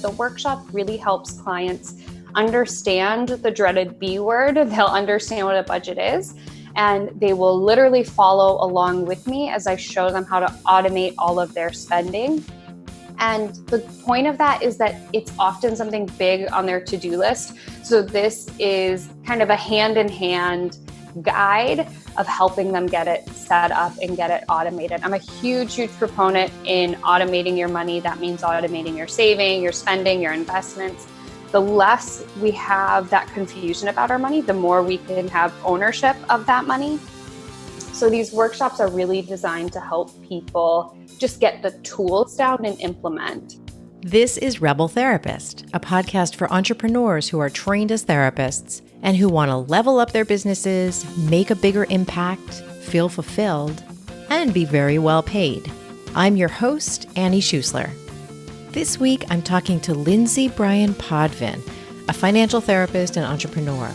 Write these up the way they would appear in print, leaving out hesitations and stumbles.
The workshop really helps clients understand the dreaded B word. They'll understand what a budget is, and they will literally follow along with me as I show them how to automate all of their spending. And the point of that is that it's often something big on their to-do list. So this is kind of a hand-in-hand guide of helping them get it set up and get it automated. I'm a huge proponent in automating your money. That means automating your saving, your spending, your investments. The less we have that confusion about our money, the more we can have ownership of that money. So these workshops are really designed to help people just get the tools down and implement. This is Rebel Therapist, a podcast for entrepreneurs who are trained as therapists and who want to level up their businesses, make a bigger impact, feel fulfilled, and be very well paid. I'm your host, Annie Schusler. This week, I'm talking to Lindsay Bryan-Podvin, a financial therapist and entrepreneur.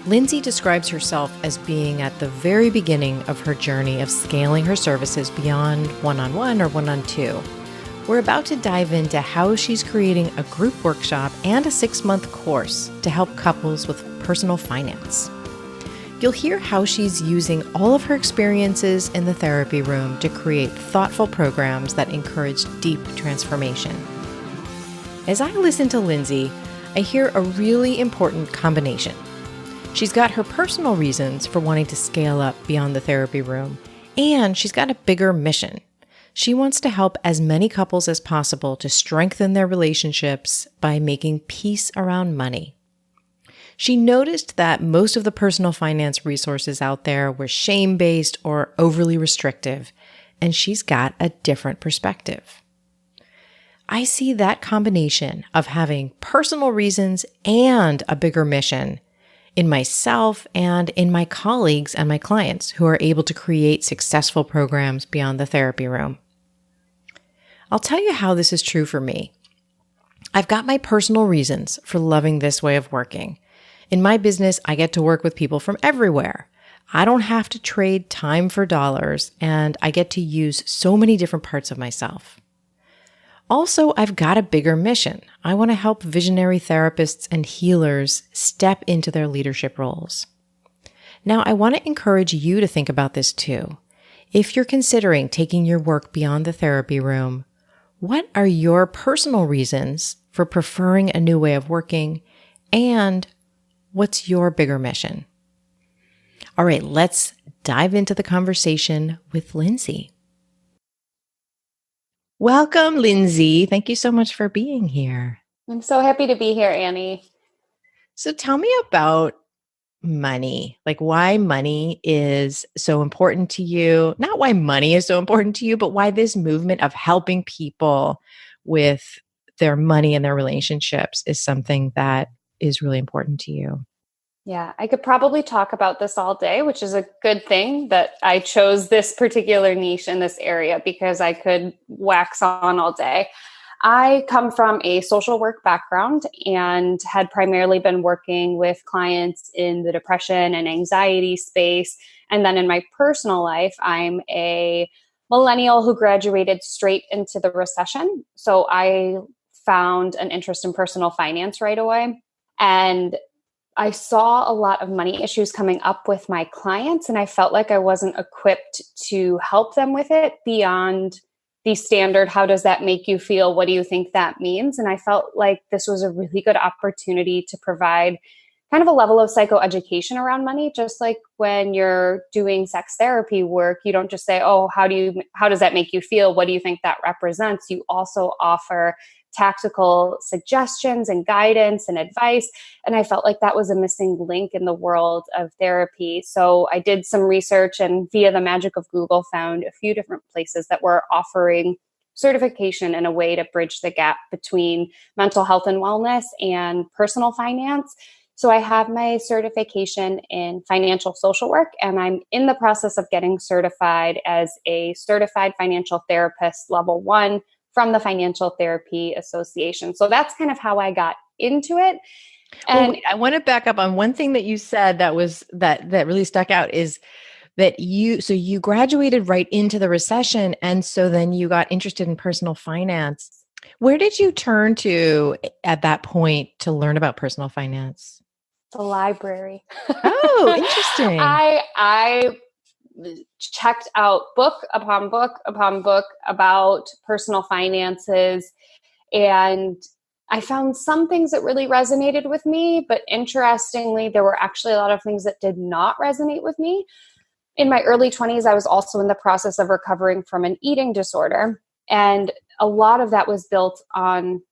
Lindsay describes herself as being at the very beginning of her journey of scaling her services beyond one-on-one or one-on-two. We're about to dive into how she's creating a group workshop and a 6-month course to help couples with personal finance. You'll hear how she's using all of her experiences in the therapy room to create thoughtful programs that encourage deep transformation. As I listen to Lindsay, I hear a really important combination. She's got her personal reasons for wanting to scale up beyond the therapy room, and she's got a bigger mission. She wants to help as many couples as possible to strengthen their relationships by making peace around money. She noticed that most of the personal finance resources out there were shame-based or overly restrictive, and she's got a different perspective. I see that combination of having personal reasons and a bigger mission in myself and in my colleagues and my clients who are able to create successful programs beyond the therapy room. I'll tell you how this is true for me. I've got my personal reasons for loving this way of working. In my business, I get to work with people from everywhere. I don't have to trade time for dollars, and I get to use so many different parts of myself. Also, I've got a bigger mission. I want to help visionary therapists and healers step into their leadership roles. Now, I want to encourage you to think about this too. If you're considering taking your work beyond the therapy room, what are your personal reasons for preferring a new way of working, and what's your bigger mission? All right, let's dive into the conversation with Lindsay. Welcome, Lindsay. Thank you so much for being here. I'm so happy to be here, Annie. So tell me about money, like why money is so important to you. Not why money is so important to you, but why this movement of helping people with their money and their relationships is something that is really important to you. Yeah, I could probably talk about this all day, which is a good thing that I chose this particular niche in this area because I could wax on all day. I come from a social work background and had primarily been working with clients in the depression and anxiety space. And then in my personal life, I'm a millennial who graduated straight into the recession. So I found an interest in personal finance right away. And I saw a lot of money issues coming up with my clients, and I felt like I wasn't equipped to help them with it beyond the standard, how does that make you feel? What do you think that means? And I felt like this was a really good opportunity to provide kind of a level of psychoeducation around money. Just like when you're doing sex therapy work, you don't just say, oh, how does that make you feel? What do you think that represents? You also offer tactical suggestions and guidance and advice. And I felt like that was a missing link in the world of therapy. So I did some research and via the magic of Google found a few different places that were offering certification in a way to bridge the gap between mental health and wellness and personal finance. So I have my certification in financial social work, and I'm in the process of getting certified as a certified financial therapist level 1 from the Financial Therapy Association. So that's kind of how I got into it. And wait, I want to back up on one thing that you said that really stuck out is that you graduated right into the recession. And so then you got interested in personal finance. Where did you turn to at that point to learn about personal finance? The library. Oh, interesting. I checked out book upon book upon book about personal finances, and I found some things that really resonated with me, but interestingly, there were actually a lot of things that did not resonate with me. In my early 20s, I was also in the process of recovering from an eating disorder, and a lot of that was built on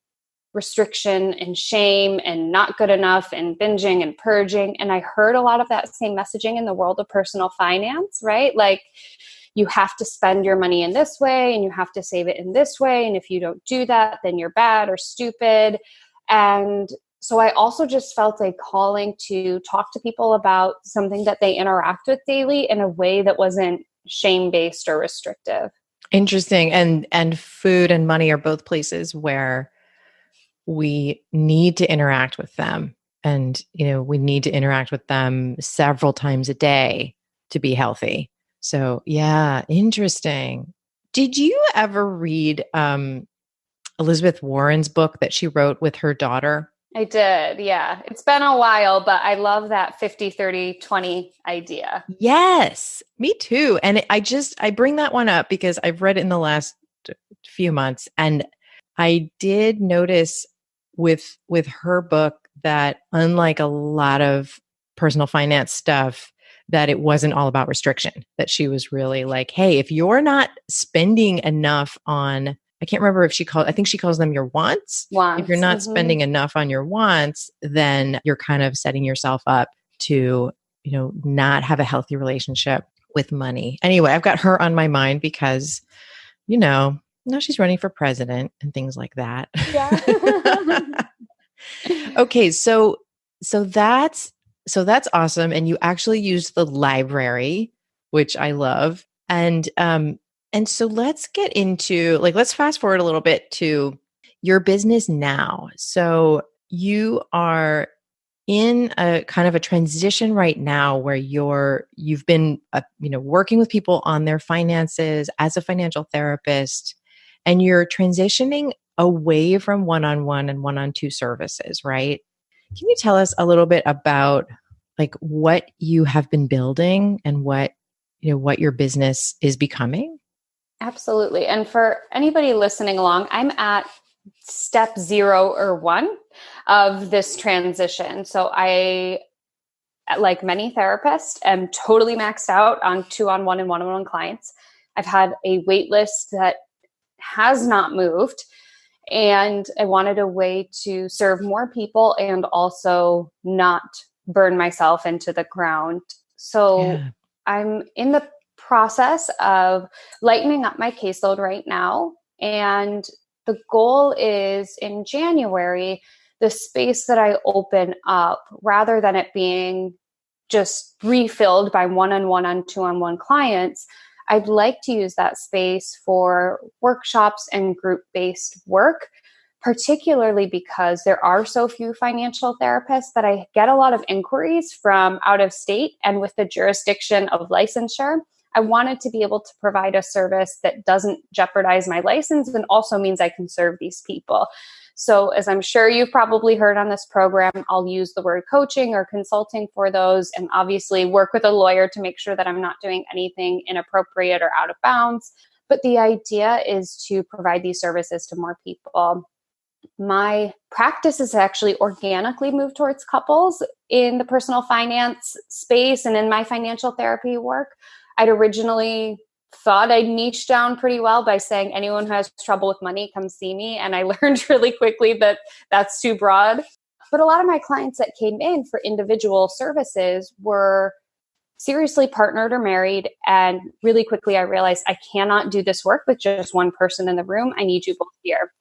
restriction and shame and not good enough and binging and purging. And I heard a lot of that same messaging in the world of personal finance, right? Like, you have to spend your money in this way and you have to save it in this way. And if you don't do that, then you're bad or stupid. And so I also just felt a calling to talk to people about something that they interact with daily in a way that wasn't shame-based or restrictive. Interesting. And food and money are both places where we need to interact with them. And, we need to interact with them several times a day to be healthy. So, yeah, interesting. Did you ever read Elizabeth Warren's book that she wrote with her daughter? I did. Yeah. It's been a while, but I love that 50-30-20 idea. Yes, me too. And I bring that one up because I've read it in the last few months. And I did notice with her book that, unlike a lot of personal finance stuff, that it wasn't all about restriction, that she was really like, hey, if you're not spending enough on, I can't remember if I think she calls them your wants. If you're not spending enough on your wants, then you're kind of setting yourself up to, not have a healthy relationship with money. Anyway, I've got her on my mind because, now she's running for president and things like that. Yeah. Okay. So that's awesome. And you actually used the library, which I love. And so let's get into, let's fast forward a little bit to your business now. So you are in a kind of a transition right now where you've been, working with people on their finances as a financial therapist, and you're transitioning away from one-on-one and one-on-two services, right? Can you tell us a little bit about what you have been building and what your business is becoming? Absolutely. And for anybody listening along, I'm at step 0 or 1 of this transition. So I, like many therapists, am totally maxed out on 2-on-1 and 1-on-1 clients. I've had a wait list that has not moved, and I wanted a way to serve more people and also not burn myself into the ground. So I'm in the process of lightening up my caseload right now. And the goal is, in January, the space that I open up, rather than it being just refilled by 1-on-1 and 2-on-1 clients, I'd like to use that space for workshops and group-based work, particularly because there are so few financial therapists that I get a lot of inquiries from out of state. And with the jurisdiction of licensure, I wanted to be able to provide a service that doesn't jeopardize my license and also means I can serve these people. So, as I'm sure you've probably heard on this program, I'll use the word coaching or consulting for those, and obviously work with a lawyer to make sure that I'm not doing anything inappropriate or out of bounds. But the idea is to provide these services to more people. My practice has actually organically moved towards couples in the personal finance space and in my financial therapy work. I'd originally thought I'd niche down pretty well by saying anyone who has trouble with money, come see me. And I learned really quickly that that's too broad. But a lot of my clients that came in for individual services were seriously partnered or married. And really quickly, I realized I cannot do this work with just one person in the room. I need you both here.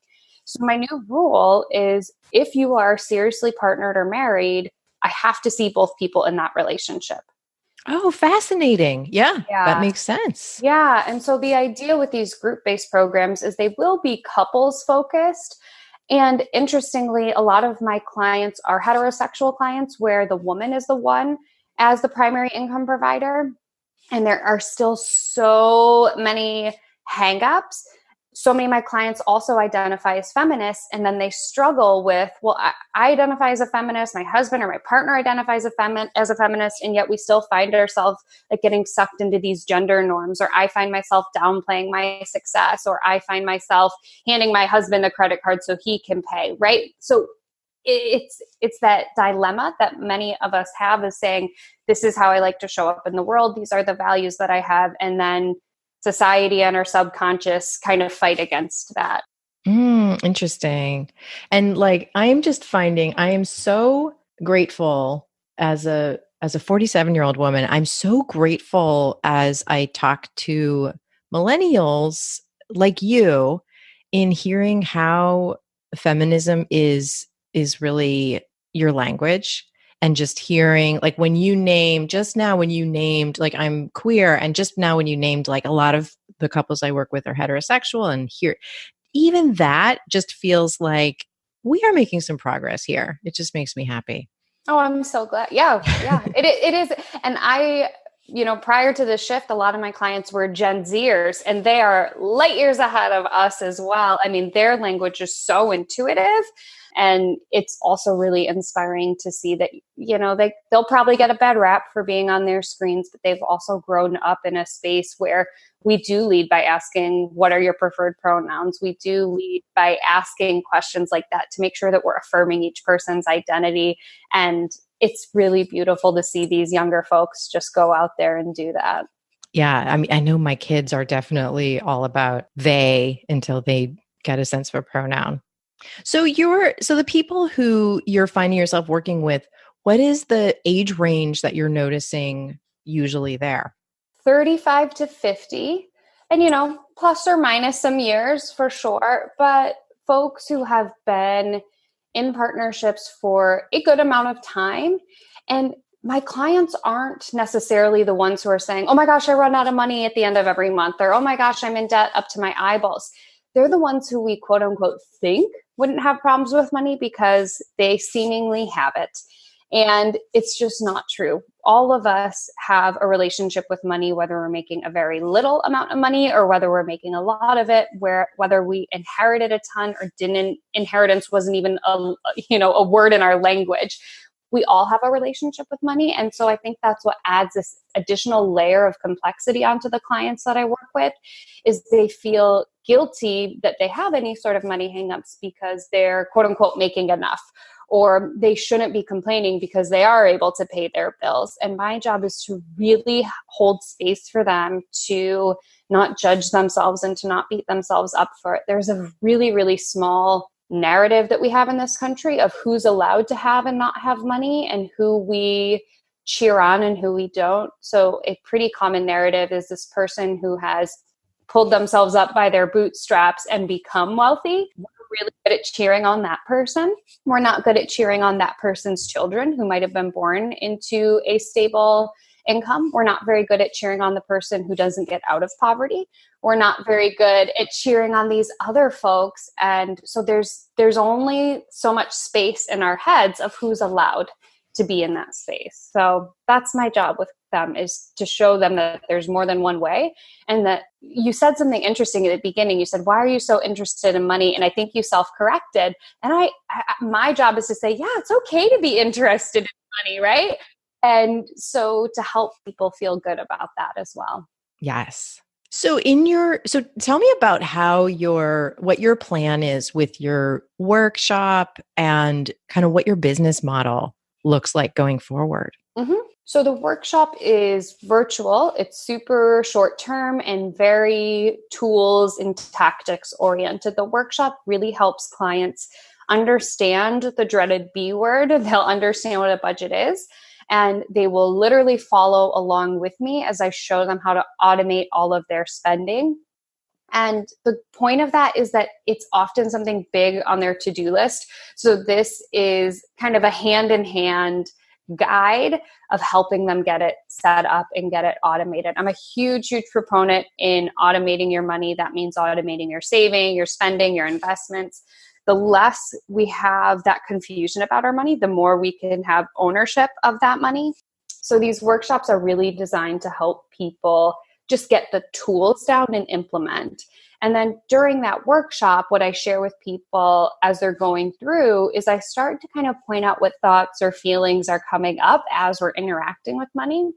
So my new rule is, if you are seriously partnered or married, I have to see both people in that relationship. Oh, fascinating. Yeah, that makes sense. Yeah. And so the idea with these group-based programs is they will be couples focused. And interestingly, a lot of my clients are heterosexual clients where the woman is the one as the primary income provider. And there are still so many hangups. so many of my clients also identify as feminists, and then they struggle with, well, I identify as a feminist, my husband or my partner identifies as a feminist, and yet we still find ourselves like getting sucked into these gender norms, or I find myself downplaying my success, or I find myself handing my husband a credit card so he can pay, right? So it's that dilemma that many of us have, is saying, this is how I like to show up in the world. These are the values that I have. And then society and our subconscious kind of fight against that. Interesting. And like, I'm just finding, I am so grateful as a 47-year-old woman. I'm so grateful as I talk to millennials like you, in hearing how feminism is really your language. And just hearing, like, when you named like, I'm queer, and just now when you named like a lot of the couples I work with are heterosexual, and here, even that just feels like we are making some progress here. It just makes me happy. Oh, I'm so glad. Yeah. It is. And prior to the shift, a lot of my clients were Gen Zers, and they are light years ahead of us as well. I mean, their language is so intuitive. And it's also really inspiring to see that, they'll probably get a bad rap for being on their screens, but they've also grown up in a space where we do lead by asking, what are your preferred pronouns? We do lead by asking questions like that to make sure that we're affirming each person's identity. And it's really beautiful to see these younger folks just go out there and do that. Yeah. I mean, I know my kids are definitely all about they until they get a sense of a pronoun. So the people who you're finding yourself working with, what is the age range that you're noticing usually there? 35 to 50, and plus or minus some years for sure, but folks who have been in partnerships for a good amount of time. And my clients aren't necessarily the ones who are saying, oh my gosh, I run out of money at the end of every month, or oh my gosh, I'm in debt up to my eyeballs. They're the ones who we quote unquote think wouldn't have problems with money because they seemingly have it. And it's just not true. All of us have a relationship with money, whether we're making a very little amount of money or whether we're making a lot of it, whether we inherited a ton or didn't. Inheritance wasn't even a word in our language. We all have a relationship with money. And so I think that's what adds this additional layer of complexity onto the clients that I work with, is they feel guilty that they have any sort of money hangups because they're quote unquote making enough, or they shouldn't be complaining because they are able to pay their bills. And my job is to really hold space for them to not judge themselves and to not beat themselves up for it. There's a really, really small narrative that we have in this country of who's allowed to have and not have money, and who we cheer on and who we don't. So a pretty common narrative is this person who has pulled themselves up by their bootstraps and become wealthy. We're really good at cheering on that person. We're not good at cheering on that person's children who might have been born into a stable income. We're not very good at cheering on the person who doesn't get out of poverty. We're not very good at cheering on these other folks. And so there's only so much space in our heads of who's allowed to be in that space. So that's my job with them, is to show them that there's more than one way. And that you said something interesting at the beginning. You said, why are you so interested in money? And I think you self-corrected. And my job is to say, yeah, it's okay to be interested in money, right? And so to help people feel good about that as well. Yes. So tell me about what your plan is with your workshop and kind of what your business model looks like going forward. Mm-hmm. So the workshop is virtual. It's super short term and very tools and tactics oriented. The workshop really helps clients understand the dreaded B word. They'll understand what a budget is. And they will literally follow along with me as I show them how to automate all of their spending. And the point of that is that it's often something big on their to-do list. So this is kind of a hand-in-hand guide of helping them get it set up and get it automated. I'm a huge, huge proponent in automating your money. That means automating your saving, your spending, your investments. The less we have that confusion about our money, the more we can have ownership of that money. So these workshops are really designed to help people just get the tools down and implement. And then during that workshop, what I share with people as they're going through is I start to kind of point out what thoughts or feelings are coming up as we're interacting with money.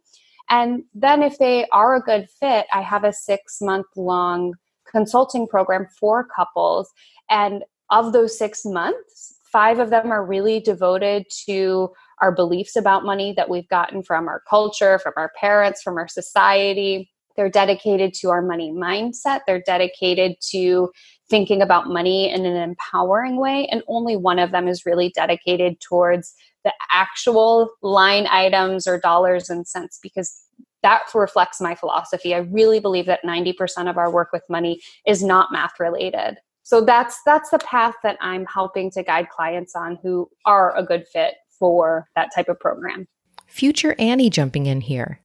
And then if they are a good fit, I have a 6-month-long consulting program for couples. And of those 6 months, 5 of them are really devoted to our beliefs about money that we've gotten from our culture, from our parents, from our society. They're dedicated to our money mindset. They're dedicated to thinking about money in an empowering way. And only one of them is really dedicated towards the actual line items or dollars and cents, because that reflects my philosophy. I really believe that 90% of our work with money is not math related. So that's the path that I'm helping to guide clients on who are a good fit for that type of program. Future Annie jumping in here.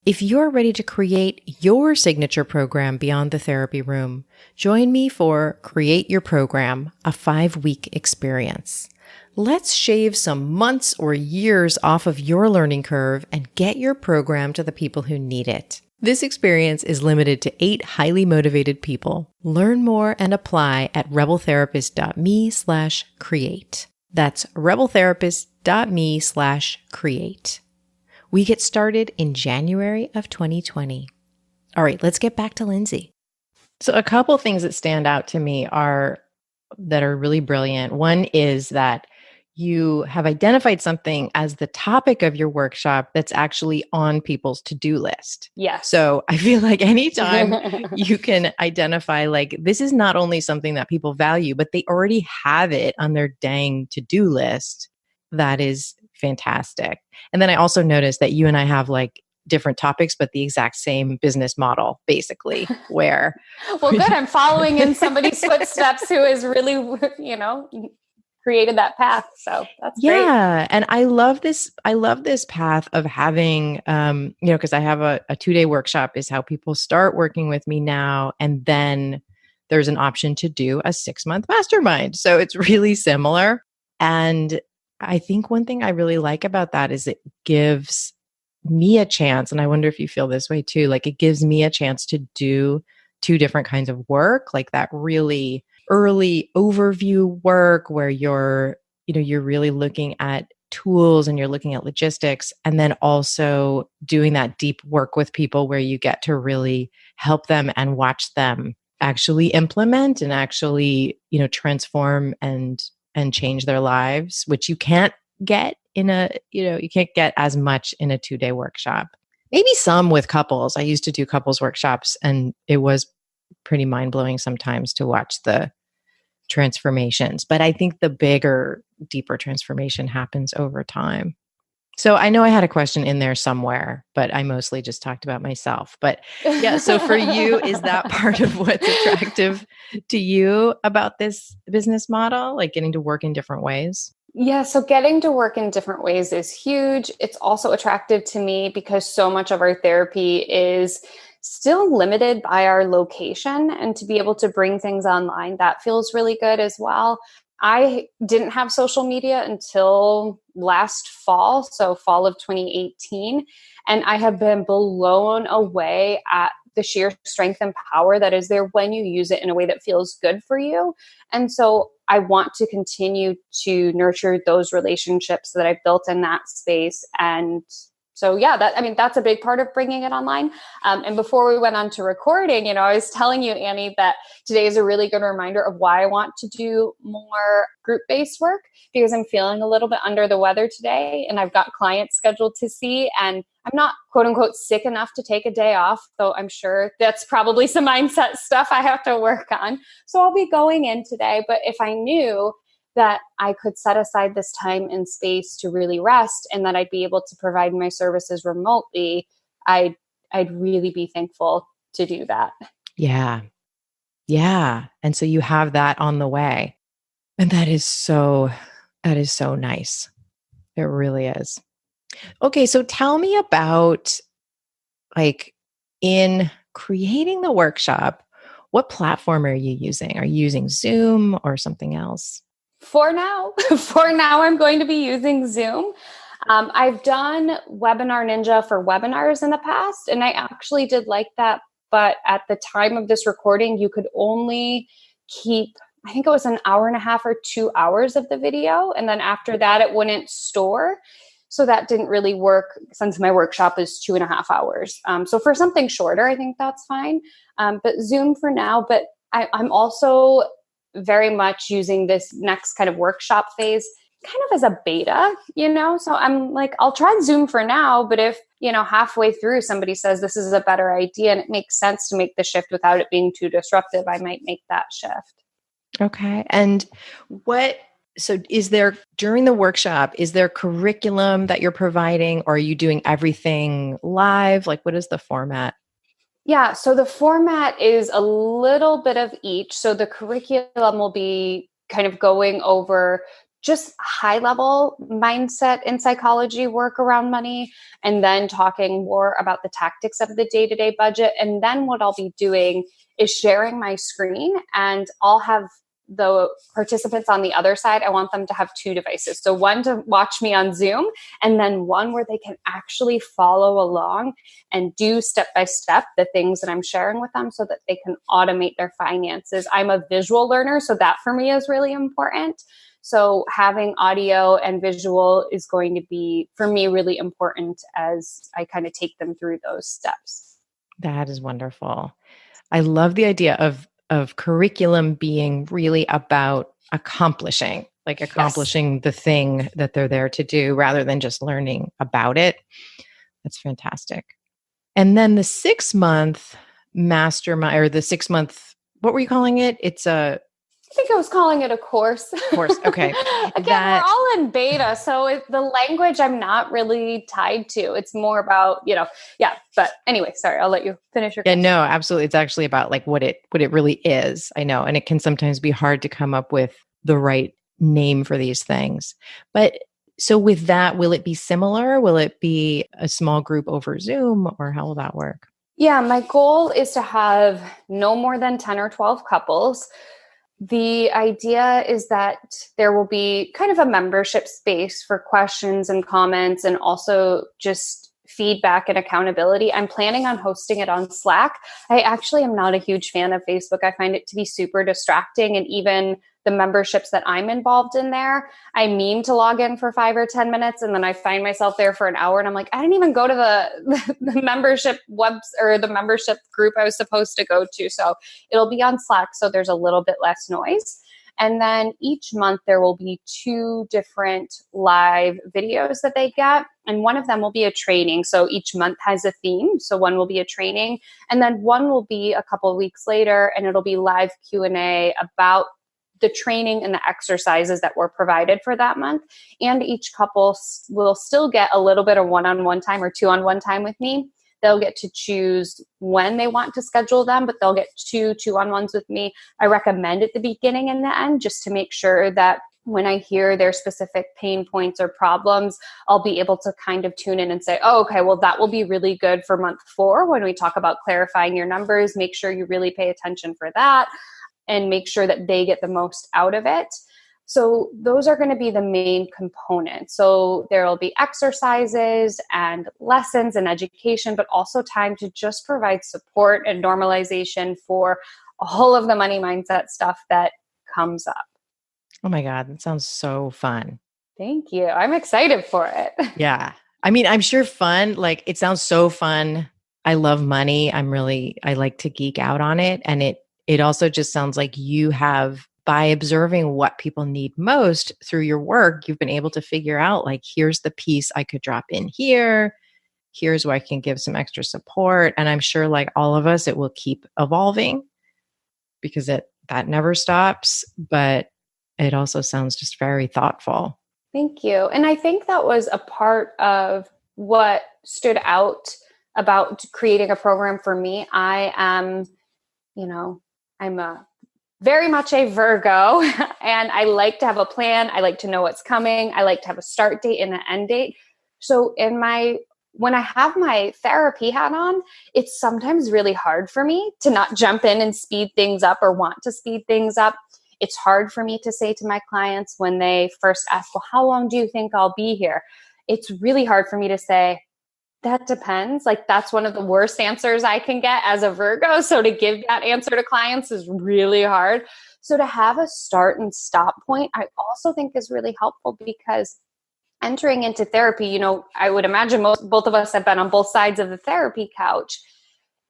If you're ready to create your signature program beyond the therapy room, join me for Create Your Program, a 5-week experience. Let's shave some months or years off of your learning curve and get your program to the people who need it. This experience is limited to 8 highly motivated people. Learn more and apply at rebeltherapist.me/create. That's rebeltherapist.me/create. We get started in January of 2020. All right, let's get back to Lindsay. So a couple things that stand out to me that are really brilliant. One is that you have identified something as the topic of your workshop that's actually on people's to-do list. Yes. So I feel like anytime you can identify, like, this is not only something that people value, but they already have it on their dang to-do list, that is fantastic. And then I also noticed that you and I have like different topics, but the exact same business model, basically, where... Well, good. I'm following in somebody's footsteps who has really, created that path. So that's great. Yeah. And I love this path of having, because I have a 2-day workshop is how people start working with me now. And then there's an option to do a 6-month mastermind. So it's really similar. And I think one thing I really like about that is it gives me a chance, and I wonder if you feel this way too, like it gives me a chance to do 2 different kinds of work, like that really early overview work where you're really looking at tools and you're looking at logistics, and then also doing that deep work with people where you get to really help them and watch them actually implement and actually, transform and change their lives, which you can't get you can't get as much in a 2-day workshop. Maybe some with couples. I used to do couples workshops, and it was pretty mind-blowing sometimes to watch the transformations. But I think the bigger, deeper transformation happens over time. So I know I had a question in there somewhere, but I mostly just talked about myself. But yeah, so for you, is that part of what's attractive to you about this business model, like getting to work in different ways? Yeah, so getting to work in different ways is huge. It's also attractive to me because so much of our therapy is still limited by our location, and to be able to bring things online, that feels really good as well. I didn't have social media until last fall, so fall of 2018, and I have been blown away at the sheer strength and power that is there when you use it in a way that feels good for you. And so I want to continue to nurture those relationships that I've built in that space. And so, yeah, that's a big part of bringing it online. And before we went on to recording, I was telling you, Annie, that today is a really good reminder of why I want to do more group-based work, because I'm feeling a little bit under the weather today, and I've got clients scheduled to see, and I'm not quote unquote sick enough to take a day off, though I'm sure that's probably some mindset stuff I have to work on. So I'll be going in today, but if I knew that I could set aside this time and space to really rest, and that I'd be able to provide my services remotely, I'd really be thankful to do that. Yeah. Yeah. And so you have that on the way. And that is so nice. It really is. Okay. So tell me about, like, in creating the workshop, what platform are you using? Are you using Zoom or something else? For now, I'm going to be using Zoom. I've done Webinar Ninja for webinars in the past, and I actually did like that but at the time of this recording, you could only keep, I think it was an hour and a half or 2 hours of the video. And then after that, it wouldn't store. So that didn't really work since my workshop is 2.5 hours. So for something shorter, I think that's fine. But Zoom for now. But I'm also very much using this next kind of workshop phase kind of as a beta, So I'm like, I'll try Zoom for now. But if, halfway through somebody says this is a better idea and it makes sense to make the shift without it being too disruptive, I might make that shift. Okay. And so is there, during the workshop, is there curriculum that you're providing, or are you doing everything live? Like, what is the format? Yeah. So the format is a little bit of each. So the curriculum will be kind of going over just high level mindset and psychology work around money, and then talking more about the tactics of the day-to-day budget. And then what I'll be doing is sharing my screen, and I'll have the participants on the other side. I want them to have 2 devices. So one to watch me on Zoom, and then one where they can actually follow along and do step by step the things that I'm sharing with them so that they can automate their finances. I'm a visual learner, so that for me is really important. So having audio and visual is going to be, for me, really important as I kind of take them through those steps. That is wonderful. I love the idea of curriculum being really about accomplishing the thing that they're there to do rather than just learning about it. That's fantastic. And then the 6-month mastermind, or the 6-month, what were you calling it? I think I was calling it a course. Okay. Again, we're all in beta. So the language I'm not really tied to. It's more about, but anyway, sorry, I'll let you finish your question. Yeah, no, absolutely. It's actually about like what it really is. I know. And it can sometimes be hard to come up with the right name for these things. But so with that, will it be similar? Will it be a small group over Zoom, or how will that work? Yeah, my goal is to have no more than 10 or 12 couples. The idea is that there will be kind of a membership space for questions and comments, and also just feedback and accountability. I'm planning on hosting it on Slack. I actually am not a huge fan of Facebook. I find it to be super distracting, and even the memberships that I'm involved in there, I mean to log in for 5 or 10 minutes, and then I find myself there for an hour, and I'm like, I didn't even go to the membership webs or the membership group I was supposed to go to. So it'll be on Slack, so there's a little bit less noise. And then each month there will be 2 different live videos that they get. And one of them will be a training. So each month has a theme. So one will be a training, and then one will be a couple of weeks later, and it'll be live Q&A about the training and the exercises that were provided for that month. And each couple will still get a little bit of one-on-one time or 2-on-1 time with me. They'll get to choose when they want to schedule them, but they'll get 2-on-ones with me. I recommend at the beginning and the end, just to make sure that when I hear their specific pain points or problems, I'll be able to kind of tune in and say, oh, okay, well, that will be really good for month 4 when we talk about clarifying your numbers. Make sure you really pay attention for that, and make sure that they get the most out of it. So those are going to be the main components. So there will be exercises and lessons and education, but also time to just provide support and normalization for all of the money mindset stuff that comes up. Oh my God, that sounds so fun. Thank you. I'm excited for it. Yeah. I mean, I'm sure fun. Like, it sounds so fun. I love money. I like to geek out on it. And it also just sounds like you have, by observing what people need most through your work, you've been able to figure out, like, here's the piece I could drop in here. Here's where I can give some extra support. And I'm sure, like all of us, it will keep evolving because that never stops. But it also sounds just very thoughtful. Thank you. And I think that was a part of what stood out about creating a program for me. I am, I'm very much a Virgo, and I like to have a plan. I like to know what's coming. I like to have a start date and an end date. So when I have my therapy hat on, it's sometimes really hard for me to not jump in and speed things up or want to speed things up. It's hard for me to say to my clients when they first ask, well, how long do you think I'll be here? It's really hard for me to say, That depends. Like that's one of the worst answers I can get as a Virgo. So to give that answer to clients is really hard. So to have a start and stop point, I also think is really helpful because entering into therapy, I would imagine both of us have been on both sides of the therapy couch.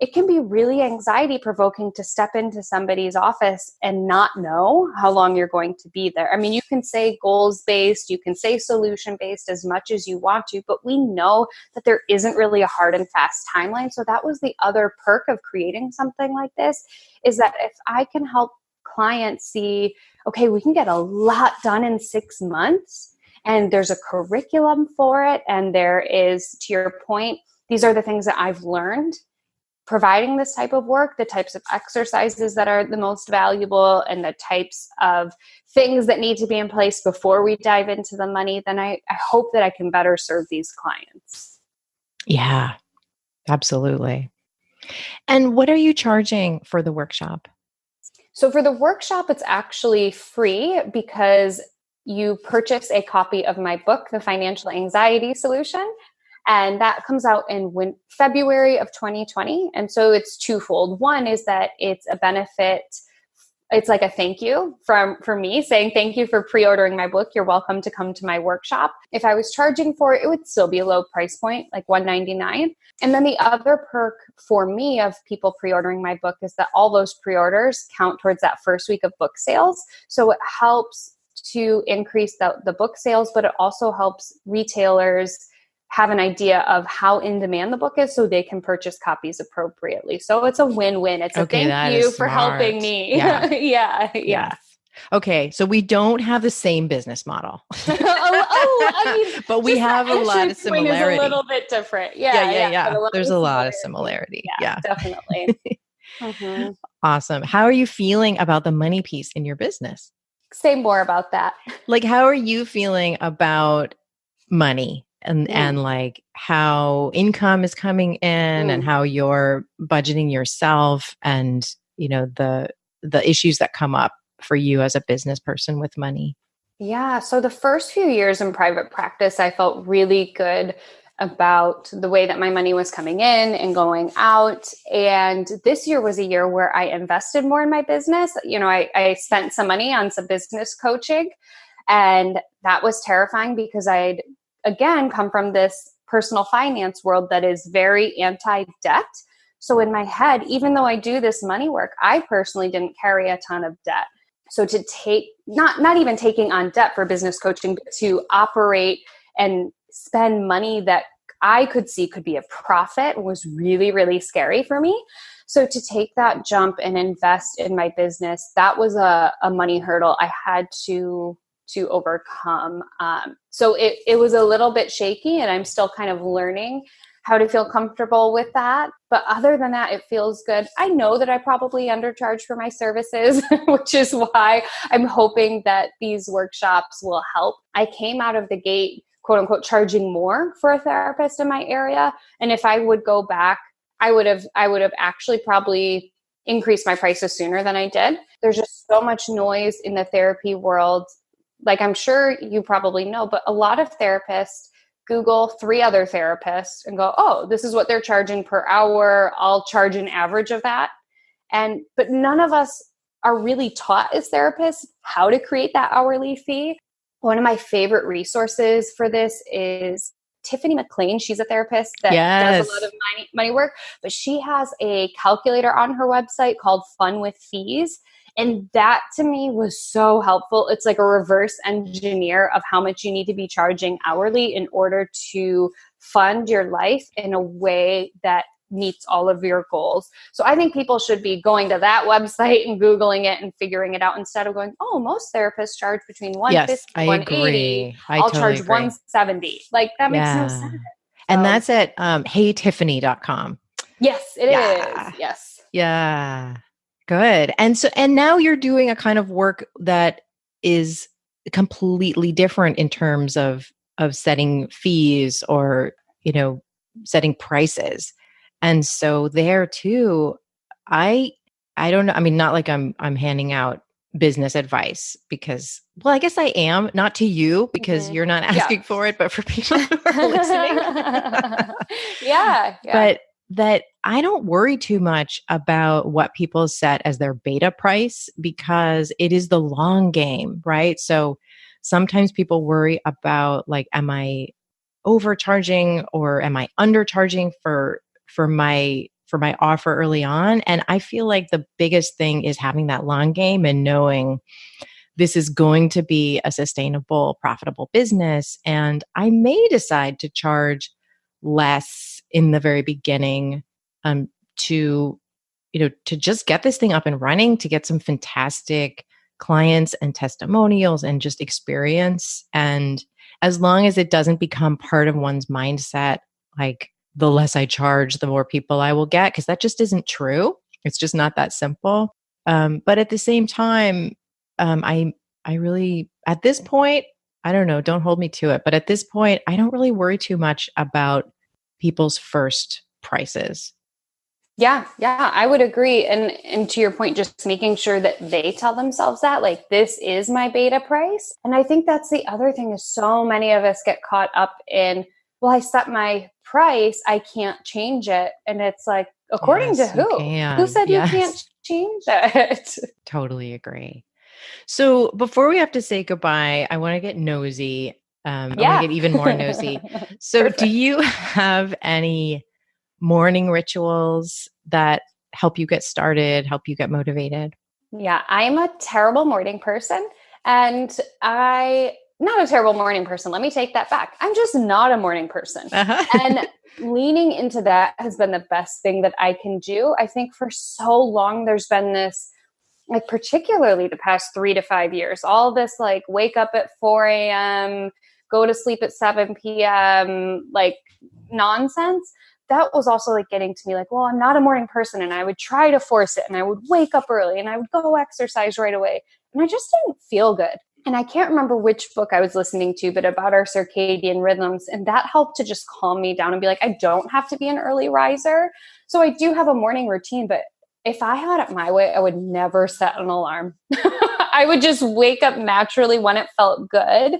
It can be really anxiety provoking to step into somebody's office and not know how long you're going to be there. I mean, you can say goals based, you can say solution based as much as you want to, but we know that there isn't really a hard and fast timeline. So that was the other perk of creating something like this, is that if I can help clients see, okay, we can get a lot done in 6 months and there's a curriculum for it. And there is, to your point, these are the things that I've learned providing this type of work, the types of exercises that are the most valuable and the types of things that need to be in place before we dive into the money, then I hope that I can better serve these clients. Yeah, absolutely. And what are you charging for the workshop? So for the workshop, it's actually free because you purchase a copy of my book, The Financial Anxiety Solution. And that comes out in February of 2020. And so it's twofold. One is that it's a benefit. It's like a thank you for me saying thank you for pre-ordering my book. You're welcome to come to my workshop. If I was charging for it, it would still be a low price point, like $199. And then the other perk for me of people pre-ordering my book is that all those pre-orders count towards that first week of book sales. So it helps to increase the book sales, but it also helps retailers have an idea of how in demand the book is so they can purchase copies appropriately. So it's a win-win. It's a thank you for helping me. Yeah. Yeah. Yes. Okay. So we don't have the same business model. I mean, but we have a lot of similarity. Is a little bit different. Yeah. There's a lot of similarity. Yeah. Definitely. Mm-hmm. Awesome. How are you feeling about the money piece in your business? Say more about that. Like, how are you feeling about money? And like how income is coming in and how you're budgeting yourself and, the issues that come up for you as a business person with money. Yeah. So the first few years in private practice, I felt really good about the way that my money was coming in and going out. And this year was a year where I invested more in my business. I spent some money on some business coaching, and that was terrifying because I'd again come from this personal finance world that is very anti-debt. So in my head, even though I do this money work, I personally didn't carry a ton of debt. So to take, not even taking on debt for business coaching, but to operate and spend money that I could see could be a profit was really, really scary for me. So to take that jump and invest in my business, that was a money hurdle I had to overcome. So it was a little bit shaky, and I'm still kind of learning how to feel comfortable with that. But other than that, it feels good. I know that I probably undercharge for my services, which is why I'm hoping that these workshops will help. I came out of the gate, quote unquote, charging more for a therapist in my area. And if I would go back, I would have actually probably increased my prices sooner than I did. There's just so much noise in the therapy world. Like I'm sure you probably know, but a lot of therapists Google 3 other therapists and go, oh, this is what they're charging per hour. I'll charge an average of that. But none of us are really taught as therapists how to create that hourly fee. One of my favorite resources for this is Tiffany McLean. She's a therapist that does a lot of money work, but she has a calculator on her website called Fun with Fees. And that to me was so helpful. It's like a reverse engineer of how much you need to be charging hourly in order to fund your life in a way that meets all of your goals. So I think people should be going to that website and Googling it and figuring it out instead of going, oh, most therapists charge between $150 and $180. I'll charge $170. Like that makes no sense. And that's at heytiffany.com. Yes, it is. Yes. Yeah. Good. And now you're doing a kind of work that is completely different in terms of setting fees or, setting prices. And so there too, I don't know. I mean, not like I'm handing out business advice because, well, I guess I am, not to you because you're not asking for it, but for people who are listening. Yeah. But that I don't worry too much about what people set as their beta price because it is the long game, right? So sometimes people worry about like, am I overcharging or am I undercharging for my offer early on? And I feel like the biggest thing is having that long game and knowing this is going to be a sustainable, profitable business. And I may decide to charge less in the very beginning to, to just get this thing up and running, to get some fantastic clients and testimonials and just experience. And as long as it doesn't become part of one's mindset, like the less I charge, the more people I will get, because that just isn't true. It's just not that simple. But at the same time, I really, at this point, I don't know, don't hold me to it. But at this point, I don't really worry too much about people's first prices. Yeah, I would agree. And to your point, just making sure that they tell themselves that, like, this is my beta price. And I think that's the other thing is so many of us get caught up in, well, I set my price, I can't change it. And it's like, according to who? Who said you can't change it? Totally agree. So before we have to say goodbye, I want to get nosy. I want to get even more nosy. So Perfect. Do you have any morning rituals that help you get started, help you get motivated? Yeah, I'm a terrible morning person. And not a terrible morning person. Let me take that back. I'm just not a morning person. And leaning into that has been the best thing that I can do. I think for so long, there's been this, like particularly the past 3 to 5 years, all this like wake up at 4 a.m., go to sleep at 7 p.m., like nonsense. That was also like getting to me like, well, I'm not a morning person. And I would try to force it and I would wake up early and I would go exercise right away. And I just didn't feel good. And I can't remember which book I was listening to, but about our circadian rhythms. And that helped to just calm me down and be like, I don't have to be an early riser. So I do have a morning routine, but if I had it my way, I would never set an alarm. I would just wake up naturally when it felt good.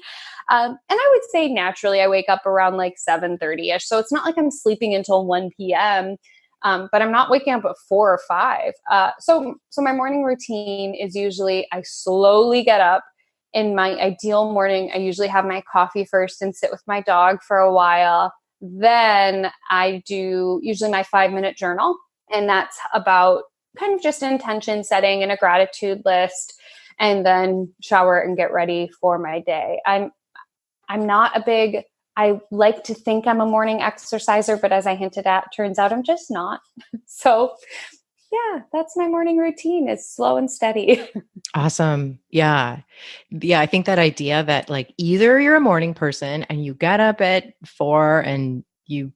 And I would say naturally, I wake up around like 7:30ish. So it's not like I'm sleeping until 1 p.m., but I'm not waking up at 4 or 5. So my morning routine is usually I slowly get up. In my ideal morning, I usually have my coffee first and sit with my dog for a while. Then I do usually my 5-minute journal. And that's about kind of just intention setting and a gratitude list, and then shower and get ready for my day. I'm not I like to think I'm a morning exerciser, but as I hinted at, turns out I'm just not. So yeah, that's my morning routine. It's slow and steady. Awesome. Yeah. I think that idea that like either you're a morning person and you get up at 4 and you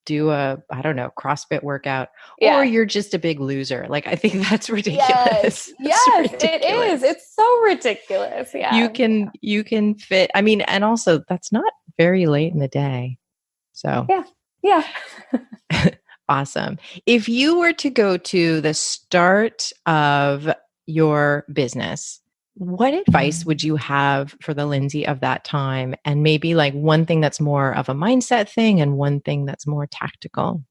do a, I don't know, CrossFit workout, or you're just a big loser. Like, I think that's ridiculous. Yes, it is. It's so ridiculous. Yeah. You can fit, I mean, and also that's not very late in the day. So yeah. Awesome. If you were to go to the start of your business, what advice would you have for the Lindsay of that time? And maybe like one thing that's more of a mindset thing and one thing that's more tactical.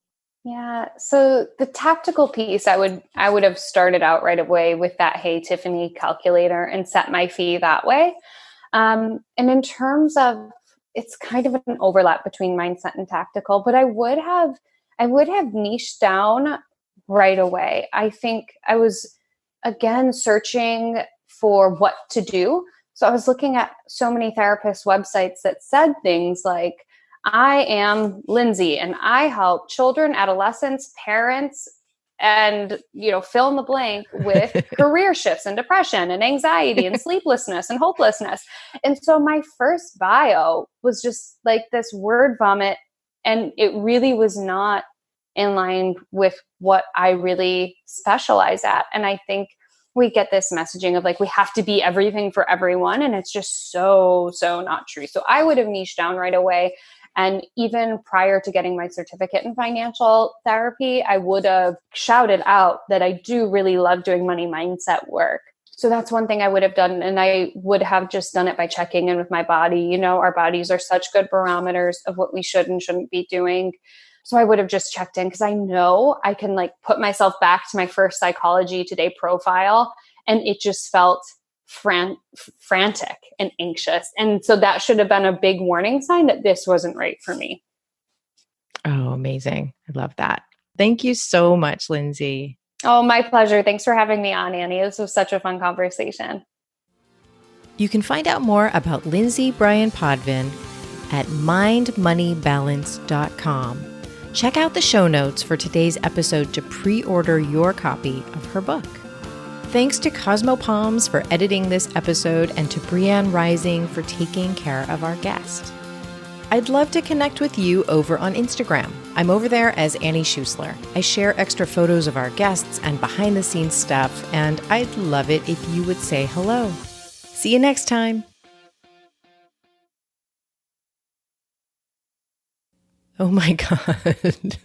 Yeah. So the tactical piece, I would have started out right away with that Hey Tiffany calculator and set my fee that way. And in terms of, it's kind of an overlap between mindset and tactical, but I would have niched down right away. I think I was again searching for what to do. So I was looking at so many therapist websites that said things like, I am Lindsay and I help children, adolescents, parents, and, fill in the blank with career shifts and depression and anxiety and sleeplessness and hopelessness. And so my first bio was just like this word vomit. And it really was not in line with what I really specialize at. And I think we get this messaging of like, we have to be everything for everyone. And it's just so not true. So I would have niched down right away. And even prior to getting my certificate in financial therapy, I would have shouted out that I do really love doing money mindset work. So that's one thing I would have done. And I would have just done it by checking in with my body. You know, our bodies are such good barometers of what we should and shouldn't be doing. So I would have just checked in because I know I can like put myself back to my first Psychology Today profile. And it just felt frantic and anxious. And so that should have been a big warning sign that this wasn't right for me. Oh, amazing. I love that. Thank you so much, Lindsay. Oh, my pleasure. Thanks for having me on, Annie. This was such a fun conversation. You can find out more about Lindsay Bryan-Podvin at mindmoneybalance.com. Check out the show notes for today's episode to pre-order your copy of her book. Thanks to Cosmo Palms for editing this episode and to Brianne Rising for taking care of our guest. I'd love to connect with you over on Instagram. I'm over there as Annie Schusler. I share extra photos of our guests and behind-the-scenes stuff, and I'd love it if you would say hello. See you next time. Oh my God.